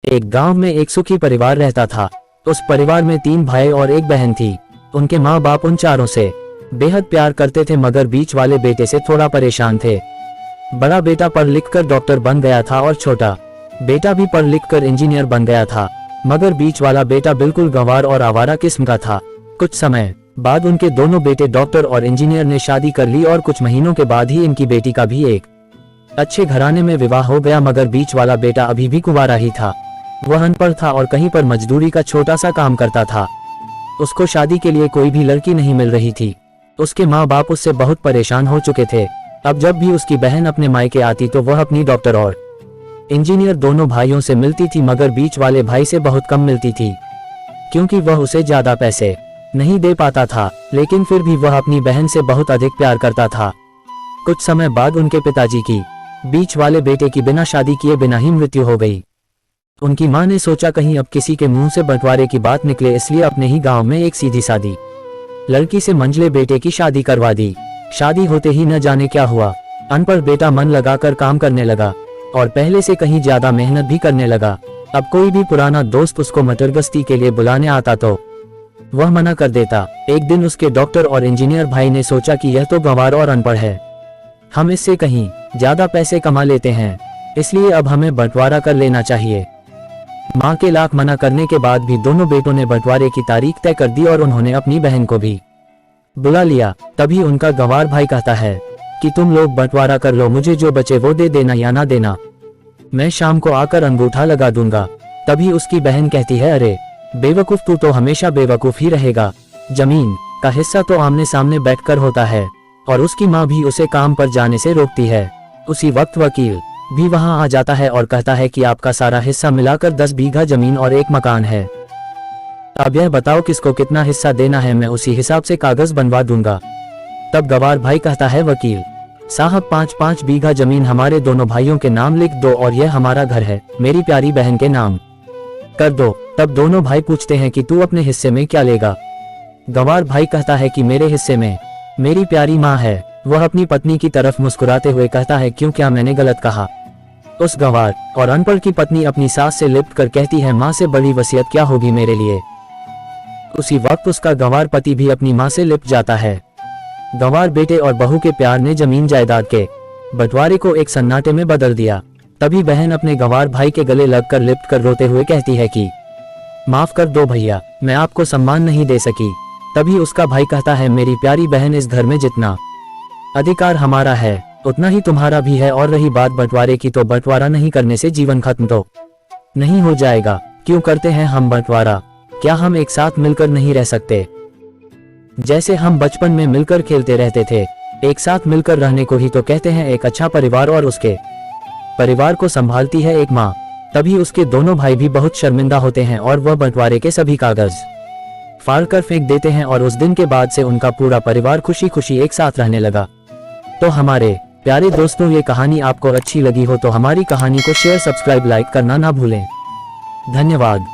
एक गांव में एक सुखी परिवार रहता था। उस परिवार में 3 भाई और एक बहन थी। उनके माँ बाप उन चारों से बेहद प्यार करते थे, मगर बीच वाले बेटे से थोड़ा परेशान थे। बड़ा बेटा पढ़ लिख कर डॉक्टर बन गया था और छोटा बेटा भी पढ़ लिख कर इंजीनियर बन गया था, मगर बीच वाला बेटा बिल्कुल गंवार और आवारा किस्म का था। कुछ समय बाद उनके दोनों बेटे डॉक्टर और इंजीनियर ने शादी कर ली और कुछ महीनों के बाद ही इनकी बेटी का भी एक अच्छे घराने में विवाह हो गया, मगर बीच वाला बेटा अभी भी कुंवारा ही था। वह अनपढ़ था और कहीं पर मजदूरी का छोटा सा काम करता था। उसको शादी के लिए कोई भी लड़की नहीं मिल रही थी। उसके माँ बाप उससे बहुत परेशान हो चुके थे। अब जब भी उसकी बहन अपने मायके आती तो वह अपनी डॉक्टर और इंजीनियर दोनों भाइयों से मिलती थी, मगर बीच वाले भाई से बहुत कम मिलती थी, क्योंकि वह उसे ज्यादा पैसे नहीं दे पाता था। लेकिन फिर भी वह अपनी बहन से बहुत अधिक प्यार करता था। कुछ समय बाद उनके पिताजी की बीच वाले बेटे की बिना शादी किए बिना ही मृत्यु हो गई। उनकी मां ने सोचा कहीं अब किसी के मुंह से बंटवारे की बात निकले, इसलिए अपने ही गांव में एक सीधी सादी लड़की से मंझले बेटे की शादी करवा दी। शादी होते ही न जाने क्या हुआ, अनपढ़ बेटा मन लगाकर काम करने लगा और पहले से कहीं ज्यादा मेहनत भी करने लगा। अब कोई भी पुराना दोस्त उसको मटरगश्ती के लिए बुलाने आता तो वह मना कर देता। एक दिन उसके डॉक्टर और इंजीनियर भाई ने सोचा कि यह तो गंवार और अनपढ़ है, हम इससे कहीं ज्यादा पैसे कमा लेते हैं, इसलिए अब हमें बंटवारा कर लेना चाहिए। माँ के लाख मना करने के बाद भी दोनों बेटों ने बंटवारे की तारीख तय कर दी और उन्होंने अपनी बहन को भी बुला लिया। तभी उनका गंवार भाई कहता है कि तुम लोग बंटवारा कर लो, मुझे जो बचे वो दे देना या ना देना, मैं शाम को आकर अंगूठा लगा दूंगा। तभी उसकी बहन कहती है, अरे बेवकूफ, तू तो हमेशा बेवकूफ ही रहेगा, जमीन का हिस्सा तो आमने सामने बैठकर होता है। और उसकी माँ भी उसे काम पर जाने से रोकती है। उसी वक्त वकील भी वहां आ जाता है और कहता है कि आपका सारा हिस्सा मिलाकर 10 बीघा जमीन और एक मकान है, अब यह बताओ किसको कितना हिस्सा देना है, मैं उसी हिसाब से कागज बनवा दूंगा। तब गंवार भाई कहता है, वकील साहब 5-5 बीघा जमीन हमारे दोनों भाइयों के नाम लिख दो और यह हमारा घर है मेरी प्यारी बहन के नाम कर दो। तब दोनों भाई पूछते हैं कि तू अपने हिस्से में क्या लेगा। गंवार भाई कहता है कि मेरे हिस्से में मेरी प्यारी माँ है। वह अपनी पत्नी की तरफ मुस्कुराते हुए कहता है, क्यों, क्या मैंने गलत कहा। उस गंवार और अनपढ़ की पत्नी अपनी सास से लिपट कर कहती है, माँ से बड़ी वसीयत क्या होगी मेरे लिए। उसी वक्त उसका गंवार पति भी अपनी माँ से लिपट जाता है। गंवार बेटे और बहू के प्यार ने जमीन जायदाद के बंटवारे को एक सन्नाटे में बदल दिया। तभी बहन अपने गंवार भाई के गले लगकर लिपट कर रोते हुए कहती है कि माफ कर दो भैया, मैं आपको सम्मान नहीं दे सकी। तभी उसका भाई कहता है, मेरी प्यारी बहन, इस घर में जितना अधिकार हमारा है उतना ही तुम्हारा भी है, और रही बात बंटवारे की, तो बंटवारा नहीं करने से जीवन खत्म तो नहीं हो जाएगा। क्यों करते हैं हम बंटवारा, क्या हम एक साथ मिलकर नहीं रह सकते? जैसे हम बचपन में मिलकर खेलते रहते थे, एक साथ मिलकर रहने को ही तो कहते हैं एक अच्छा परिवार, और उसके परिवार को संभालती है एक माँ। तभी उसके दोनों भाई भी बहुत शर्मिंदा होते हैं और वह बंटवारे के सभी कागज फाड़ कर फेंक देते हैं, और उस दिन के बाद से उनका पूरा परिवार खुशी खुशी एक साथ रहने लगा। तो हमारे प्यारे दोस्तों, ये कहानी आपको अच्छी लगी हो तो हमारी कहानी को शेयर, सब्सक्राइब, लाइक करना ना भूलें। धन्यवाद।